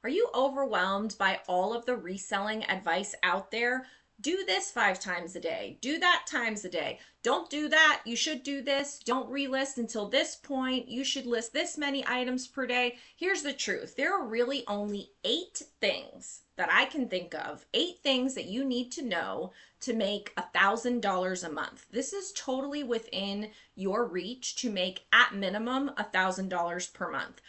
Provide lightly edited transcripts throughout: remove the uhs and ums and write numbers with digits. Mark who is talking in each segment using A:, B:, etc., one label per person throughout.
A: Are you overwhelmed by all of the reselling advice out there? Do this 5 times a day. Do that times a day. Don't do that. You should do this. Don't relist until this point. You should list this many items per day. Here's the truth. There are really only 8 things that I can think of, 8 things that you need to know to make $1,000 a month. This is totally within your reach to make at minimum $1,000 per month.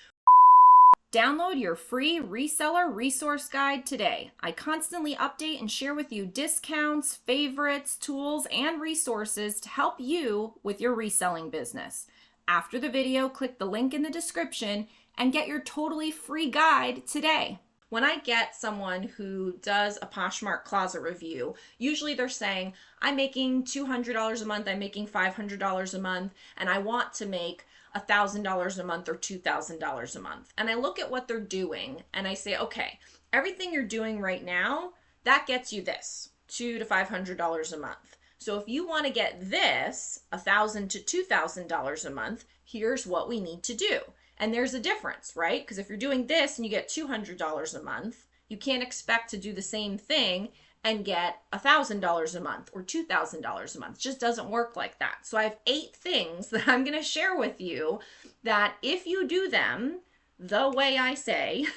A: Download your free reseller resource guide today. I constantly update and share with you discounts, favorites, tools, and resources to help you with your reselling business. After the video, click the link in the description and get your totally free guide today. When I get someone who does a Poshmark closet review, usually they're saying, I'm making $200 a month, I'm making $500 a month, and I want to make $1,000 a month or $2,000 a month. And I look at what they're doing and I say, okay, everything you're doing right now, that gets you this, $200 to $500 a month. So if you want to get this, $1,000 to $2,000 a month, here's what we need to do. And there's a difference, right? Because if you're doing this and you get $200 a month, you can't expect to do the same thing and get $1,000 a month or $2,000 a month. It just doesn't work like that. So I have 8 things that I'm going to share with you that if you do them the way I say,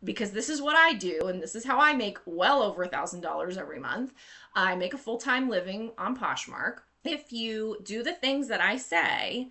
A: because this is what I do and this is how I make well over $1,000 every month. I make a full-time living on Poshmark. If you do the things that I say,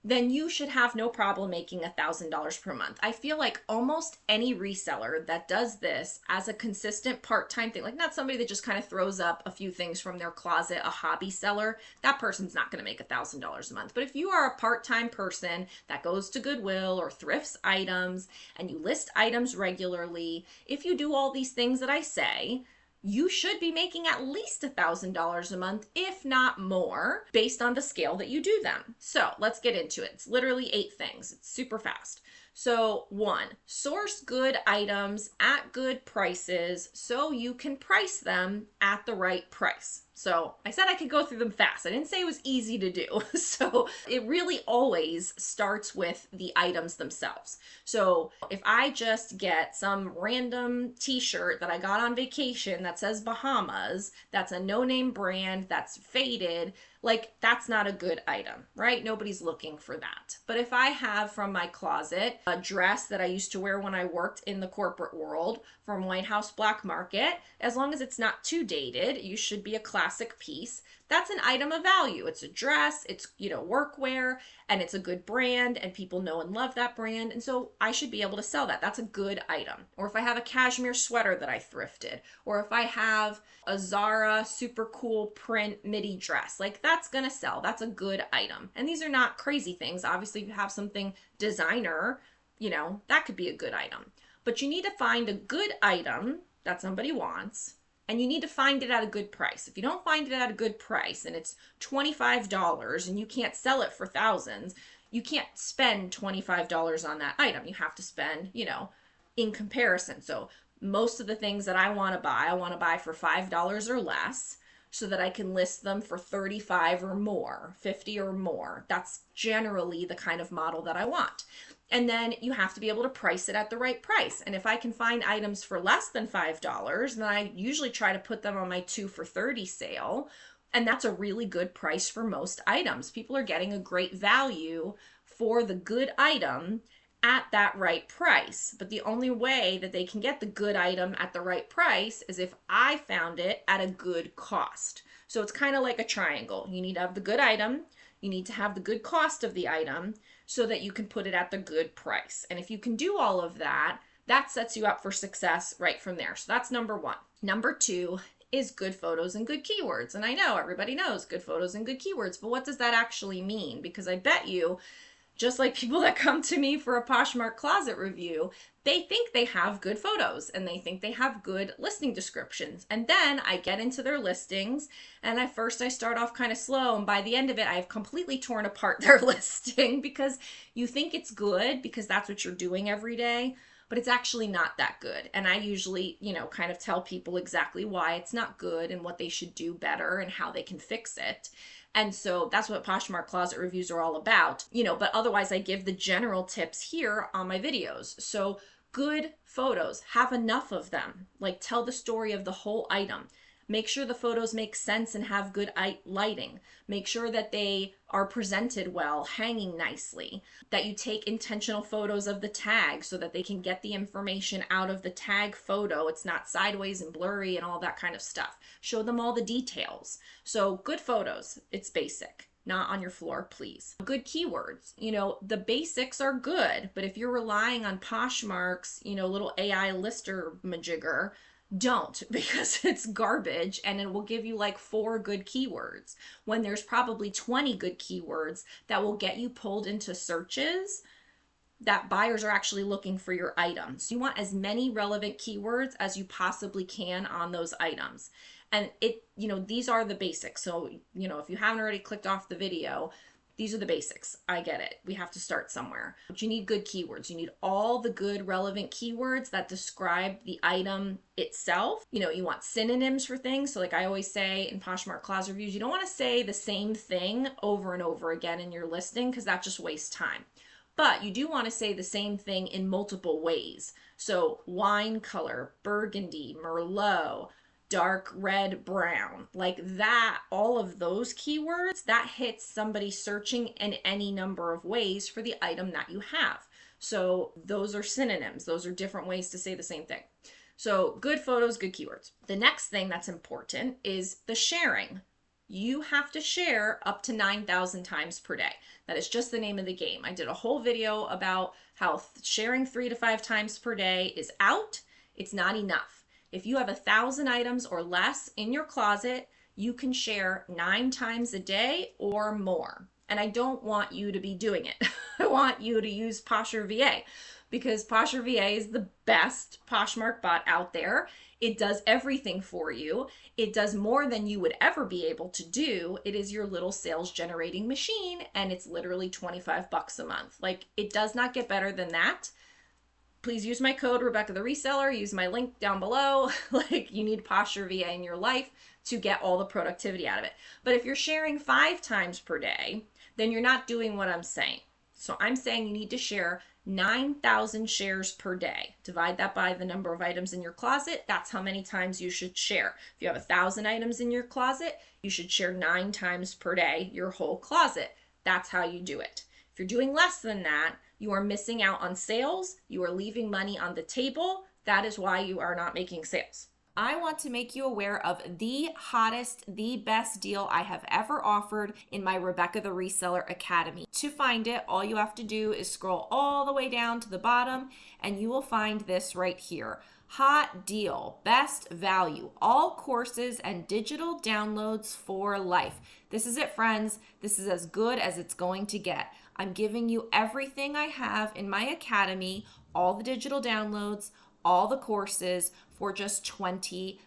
A: then you should have no problem making $1,000 per month. I feel like almost any reseller that does this as a consistent part-time thing, like not somebody that just kind of throws up a few things from their closet, a hobby seller, that person's not going to make $1,000 a month. But if you are a part-time person that goes to Goodwill or thrifts items and you list items regularly, if you do all these things that I say, you should be making at least $1,000 a month, if not more, based on the scale that you do them. So let's get into it. It's literally 8 things. It's super fast. So 1, source good items at good prices so you can price them at the right price. So I said I could go through them fast. I didn't say it was easy to do. So it really always starts with the items themselves. So if I just get some random t-shirt that I got on vacation that says Bahamas, that's a no-name brand, that's faded, like that's not a good item, right? Nobody's looking for that. But if I have from my closet a dress that I used to wear when I worked in the corporate world from White House Black Market, as long as it's not too dated, you should be a classic piece. That's an item of value. It's a dress, it's, workwear, and it's a good brand, and people know and love that brand. And so I should be able to sell that. That's a good item. Or if I have a cashmere sweater that I thrifted, or if I have a Zara super cool print midi dress, like that's gonna sell. That's a good item. And these are not crazy things. Obviously, if you have something designer, that could be a good item. But you need to find a good item that somebody wants, and you need to find it at a good price. If you don't find it at a good price and it's $25 and you can't sell it for thousands, you can't spend $25 on that item. You have to spend, in comparison. So most of the things that I want to buy for $5 or less so that I can list them for 35 or more, 50 or more. That's generally the kind of model that I want. And then you have to be able to price it at the right price. And if I can find items for less than $5, then I usually try to put them on my 2 for $30 sale. And that's a really good price for most items. People are getting a great value for the good item at that right price. But the only way that they can get the good item at the right price is if I found it at a good cost. So it's kind of like a triangle. You need to have the good item, you need to have the good cost of the item so that you can put it at the good price. And if you can do all of that, that sets you up for success right from there. So that's number 1. Number 2 is good photos and good keywords. And I know everybody knows good photos and good keywords, but what does that actually mean? Because I bet you, just like people that come to me for a Poshmark closet review, they think they have good photos and they think they have good listing descriptions. And then I get into their listings and at first I start off kind of slow, and by the end of it, I've completely torn apart their listing because you think it's good because that's what you're doing every day, but it's actually not that good. And I usually, kind of tell people exactly why it's not good and what they should do better and how they can fix it. And so that's what Poshmark closet reviews are all about, but otherwise I give the general tips here on my videos. So Good photos, have enough of them. Like, tell the story of the whole item. Make sure the photos make sense and have good lighting. Make sure that they are presented well, hanging nicely, that you take intentional photos of the tag so that they can get the information out of the tag photo. It's not sideways and blurry and all that kind of stuff. Show them all the details. So good photos, it's basic. Not on your floor, please. Good keywords. The basics are good, but if you're relying on Poshmark's, little AI lister majigger, don't, because it's garbage and it will give you like 4 good keywords when there's probably 20 good keywords that will get you pulled into searches that buyers are actually looking for your items. You want as many relevant keywords as you possibly can on those items. And these are the basics. So, if you haven't already clicked off the video, these are the basics. I get it. We have to start somewhere. But you need good keywords. You need all the good relevant keywords that describe the item itself. You want synonyms for things. So like I always say in Poshmark Closet Reviews, you don't want to say the same thing over and over again in your listing because that just wastes time. But you do want to say the same thing in multiple ways. So wine color, burgundy, merlot, dark red, brown, like that, all of those keywords, that hits somebody searching in any number of ways for the item that you have. So those are synonyms. Those are different ways to say the same thing. So good photos, good keywords. The next thing that's important is the sharing. You have to share up to 9,000 times per day. That is just the name of the game. I did a whole video about how sharing 3 to 5 times per day is out. It's not enough. If you have 1,000 items or less in your closet, you can share 9 times a day or more. And I don't want you to be doing it. I want you to use Posher VA because Posher VA is the best Poshmark bot out there. It does everything for you. It does more than you would ever be able to do. It is your little sales generating machine, and it's literally $25 a month. Like, it does not get better than that. Please use my code Rebecca the Reseller. Use my link down below. Like, you need Posher VA in your life to get all the productivity out of it. But if you're sharing 5 times per day, then you're not doing what I'm saying. So I'm saying you need to share 9,000 shares per day. Divide that by the number of items in your closet. That's how many times you should share. If you have 1,000 items in your closet, you should share 9 times per day your whole closet. That's how you do it. If you're doing less than that, you are missing out on sales. You are leaving money on the table. That is why you are not making sales. I want to make you aware of the hottest, the best deal I have ever offered in my Rebecca the Reseller Academy. To find it, all you have to do is scroll all the way down to the bottom and you will find this right here. Hot deal, best value, all courses and digital downloads for life. This is it, friends. This is as good as it's going to get. I'm giving you everything I have in my academy, all the digital downloads, all the courses for just $20.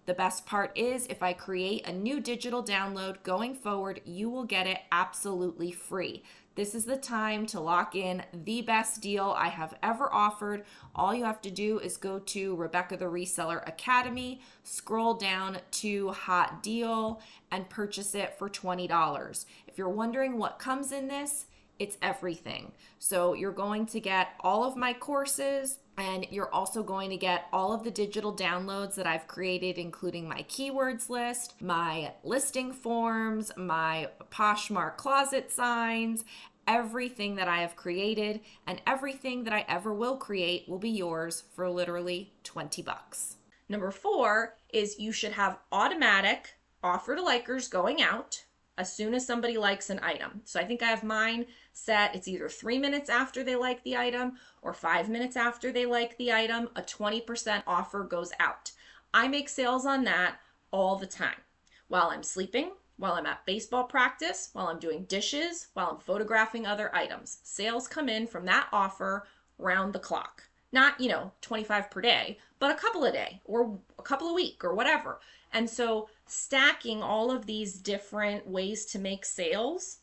A: The best part is if I create a new digital download going forward, you will get it absolutely free. This is the time to lock in the best deal I have ever offered. All you have to do is go to Rebecca the Reseller Academy, scroll down to Hot Deal, and purchase it for $20. If you're wondering what comes in this, it's everything. So you're going to get all of my courses, and you're also going to get all of the digital downloads that I've created, including my keywords list, my listing forms, my Poshmark closet signs. Everything that I have created and everything that I ever will create will be yours for literally $20. Number 4 is you should have automatic offer to likers going out as soon as somebody likes an item. So I think I have mine set. It's either 3 minutes after they like the item or 5 minutes after they like the item, a 20% offer goes out. I make sales on that all the time. While I'm sleeping, while I'm at baseball practice, while I'm doing dishes, while I'm photographing other items. Sales come in from that offer round the clock. Not, 25 per day, but a couple a day or a couple a week or whatever. And so stacking all of these different ways to make sales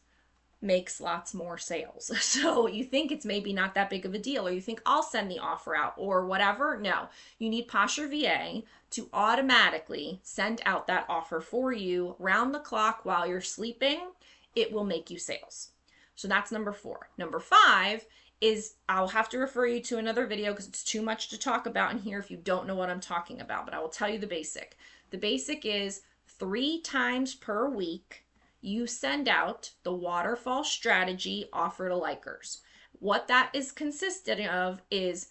A: makes lots more sales. So you think it's maybe not that big of a deal, or you think I'll send the offer out or whatever. No, you need Posher VA to automatically send out that offer for you round the clock while you're sleeping. It will make you sales. So that's number 4. Number 5 is, I'll have to refer you to another video because it's too much to talk about in here if you don't know what I'm talking about, but I will tell you the basic. The basic is 3 times per week, you send out the waterfall strategy offer to likers. What that is consistent of is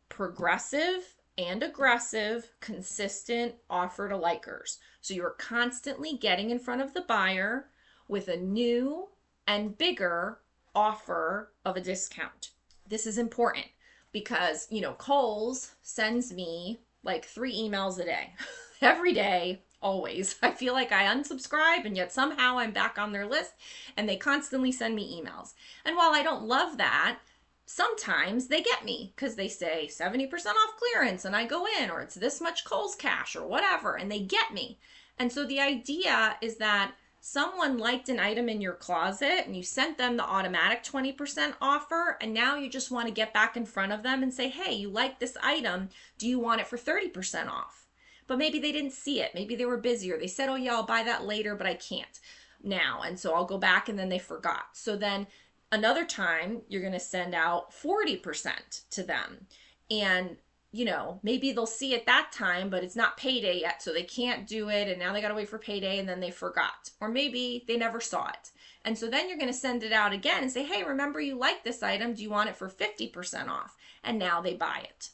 A: progressive and aggressive, consistent offer to likers. So you're constantly getting in front of the buyer with a new and bigger offer of a discount. This is important because, you know, Kohl's sends me like 3 emails a day, every day, always. I feel like I unsubscribe and yet somehow I'm back on their list and they constantly send me emails. And while I don't love that, sometimes they get me because they say 70% off clearance and I go in, or it's this much Kohl's cash or whatever, and they get me. And so the idea is that someone liked an item in your closet and you sent them the automatic 20% offer, and now you just want to get back in front of them and say, hey, you like this item, do you want it for 30% off? But maybe they didn't see it, maybe they were busy, or they said, oh yeah, I'll buy that later, but I can't now, and so I'll go back, and then they forgot. So then another time you're going to send out 40% to them, and you know, maybe they'll see it that time, but it's not payday yet, so they can't do it, and now they got to wait for payday, and then they forgot, or maybe they never saw it. And so then you're going to send it out again and say, hey, remember you like this item, do you want it for 50% off? And now they buy it.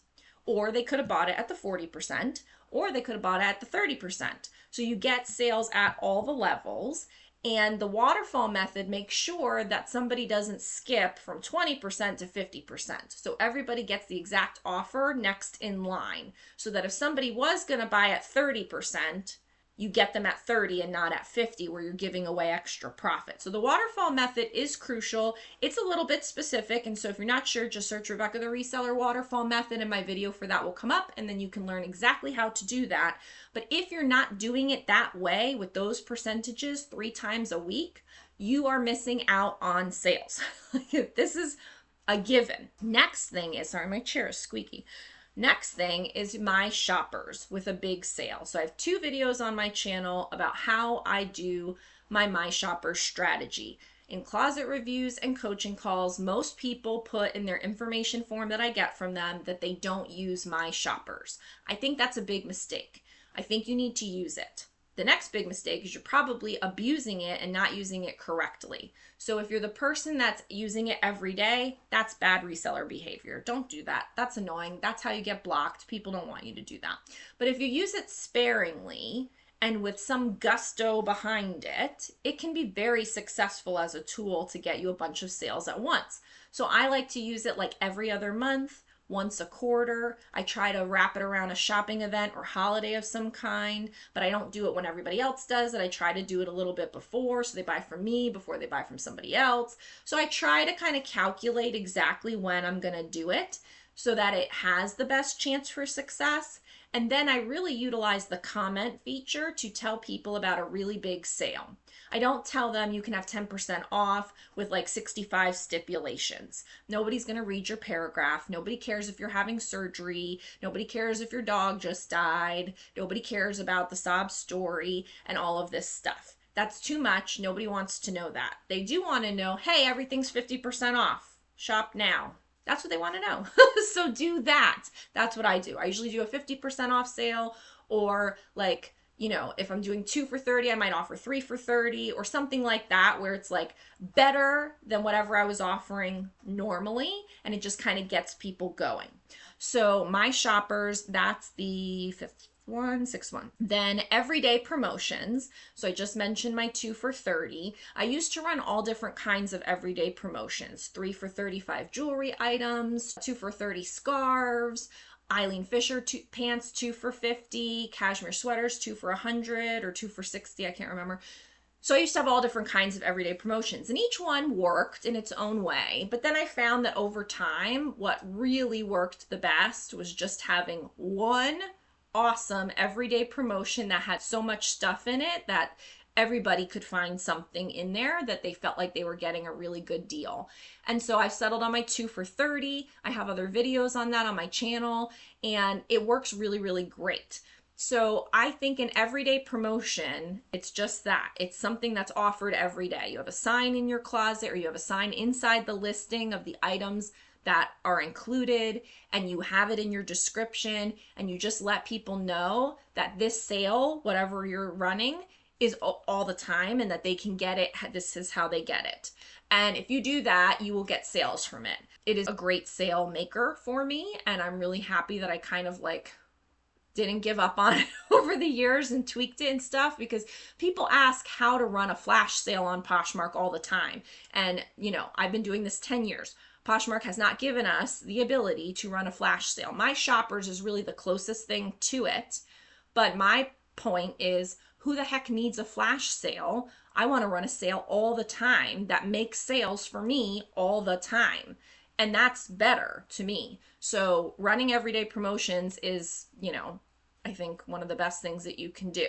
A: Or they could have bought it at the 40%, or they could have bought it at the 30%. So you get sales at all the levels. And the waterfall method makes sure that somebody doesn't skip from 20% to 50%. So everybody gets the exact offer next in line. So that if somebody was going to buy at 30%, you get them at 30 and not at 50, where you're giving away extra profit. So the waterfall method is crucial. It's a little bit specific. And so if you're not sure, just search Rebecca the Reseller waterfall method and my video for that will come up, and then you can learn exactly how to do that. But if you're not doing it that way with those percentages 3 times a week, you are missing out on sales. This is a given. Next thing is, sorry, my chair is squeaky. Next thing is my shoppers with a big sale. So I have 2 videos on my channel about how I do my shoppers strategy. In closet reviews and coaching calls, most people put in their information form that I get from them that they don't use my shoppers. I think that's a big mistake. I think you need to use it. The next big mistake is you're probably abusing it and not using it correctly. So if you're the person that's using it every day, that's bad reseller behavior. Don't do that. That's annoying. That's how you get blocked. People don't want you to do that. But if you use it sparingly and with some gusto behind it, it can be very successful as a tool to get you a bunch of sales at once. So I like to use it like every other month, once a quarter. I try to wrap it around a shopping event or holiday of some kind, but I don't do it when everybody else does it. I try to do it a little bit before, so they buy from me before they buy from somebody else. So I try to kind of calculate exactly when I'm going to do it so that it has the best chance for success. And then I really utilize the comment feature to tell people about a really big sale. I don't tell them you can have 10% off with like 65 stipulations. Nobody's going to read your paragraph. Nobody cares if you're having surgery. Nobody cares if your dog just died. Nobody cares about the sob story and all of this stuff. That's too much. Nobody wants to know that. They do want to know, hey, everything's 50% off. Shop now. That's what they want to know. So do that. That's what I do. I usually do a 50% off sale, or like, you know, if I'm doing 2 for 30, I might offer 3 for 30 or something like that, where it's like better than whatever I was offering normally. And it just kind of gets people going. So my shoppers, that's the 6th one. Then everyday promotions. So I just mentioned my 2 for 30. I used to run all different kinds of everyday promotions. 3 for 35 jewelry items, 2 for 30 scarves, Eileen Fisher pants 2 for 50, cashmere sweaters 2 for 100 or 2 for 60, I can't remember. So I used to have all different kinds of everyday promotions, and each one worked in its own way. But then I found that over time, what really worked the best was just having one awesome everyday promotion that had so much stuff in it that everybody could find something in there that they felt like they were getting a really good deal. And so I've settled on my 2 for 30. I have other videos on that on my channel, and it works really, really great. So I think an everyday promotion, it's just that. It's something that's offered every day. You have a sign in your closet, or you have a sign inside the listing of the items that are included, and you have it in your description, and you just let people know that this sale, whatever you're running, is all the time, and that they can get it. This is how they get it. And if you do that, you will get sales from it. It is a great sale maker for me, and I'm really happy that I kind of like didn't give up on it over the years and tweaked it and stuff, because people ask how to run a flash sale on Poshmark all the time. And, you know, I've been doing this 10 years. Poshmark has not given us the ability to run a flash sale. My shoppers is really the closest thing to it. But my point is, who the heck needs a flash sale? I want to run a sale all the time that makes sales for me all the time. And that's better to me. So running everyday promotions is, you know, I think one of the best things that you can do.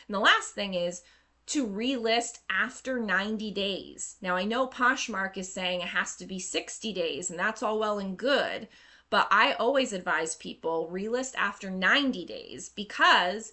A: And the last thing is to relist after 90 days. Now, I know Poshmark is saying it has to be 60 days, and that's all well and good, but I always advise people relist after 90 days, because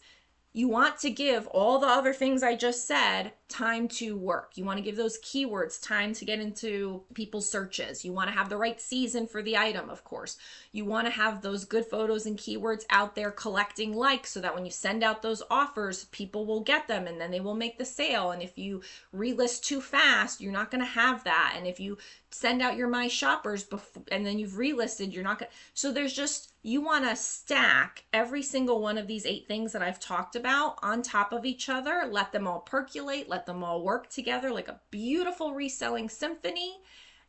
A: you want to give all the other things I just said time to work. You want to give those keywords time to get into people's searches. You want to have the right season for the item, of course. You want to have those good photos and keywords out there collecting likes, so that when you send out those offers, people will get them and then they will make the sale. And if you relist too fast, you're not going to have that. And if you send out your My Shoppers before and then you've relisted, you're not going to. So there's just, you want to stack every single one of these 8 things that I've talked about on top of each other, let them all percolate, let them all work together like a beautiful reselling symphony.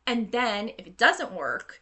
A: And then if it doesn't work,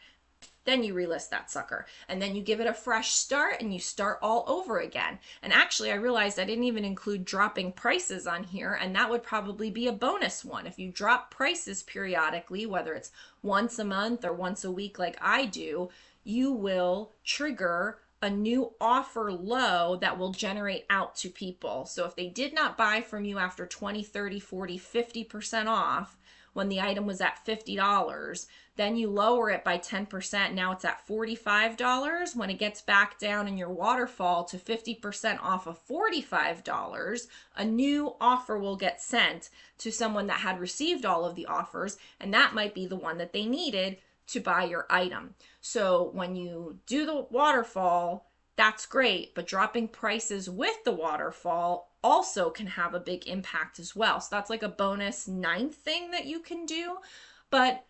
A: then you relist that sucker, and then you give it a fresh start and you start all over again. And actually, I realized I didn't even include dropping prices on here, and that would probably be a bonus one. If you drop prices periodically, whether it's once a month or once a week like I do, you will trigger a new offer low that will generate out to people. So if they did not buy from you after 20, 30, 40, 50% off when the item was at $50, then you lower it by 10%. Now it's at $45. When it gets back down in your waterfall to 50% off of $45, a new offer will get sent to someone that had received all of the offers, and that might be the one that they needed to buy your item. So when you do the waterfall, that's great, but dropping prices with the waterfall also can have a big impact as well. So that's like a bonus 9th thing that you can do. But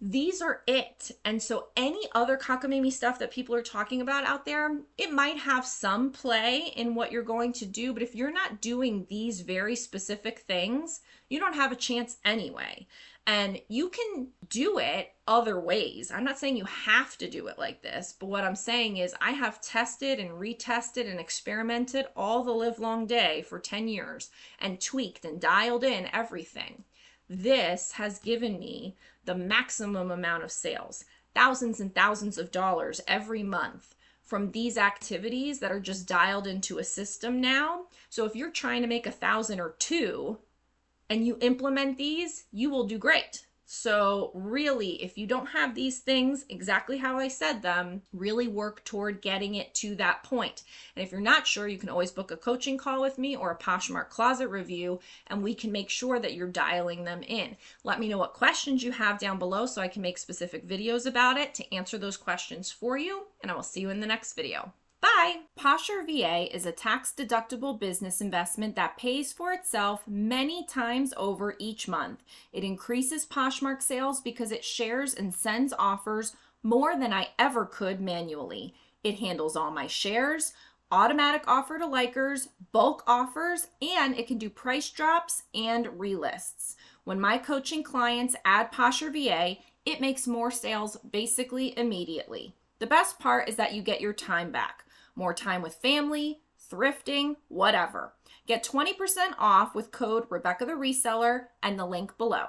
A: these are it. And so any other cockamamie stuff that people are talking about out there, it might have some play in what you're going to do, but if you're not doing these very specific things, you don't have a chance anyway. And you can do it other ways. I'm not saying you have to do it like this, but what I'm saying is I have tested and retested and experimented all the live long day for 10 years and tweaked and dialed in everything. This has given me the maximum amount of sales, thousands and thousands of dollars every month from these activities that are just dialed into a system now. So if you're trying to make 1,000 or 2 and you implement these, you will do great. So really, if you don't have these things exactly how I said them, really work toward getting it to that point. And if you're not sure, you can always book a coaching call with me or a Poshmark closet review, and we can make sure that you're dialing them in. Let me know what questions you have down below so I can make specific videos about it to answer those questions for you, and I will see you in the next video. Bye! Posher VA is a tax-deductible business investment that pays for itself many times over each month. It increases Poshmark sales because it shares and sends offers more than I ever could manually. It handles all my shares, automatic offer to likers, bulk offers, and it can do price drops and relists. When my coaching clients add Posher VA, it makes more sales basically immediately. The best part is that you get your time back. More time with family, thrifting, whatever. Get 20% off with code Rebecca the Reseller and the link below.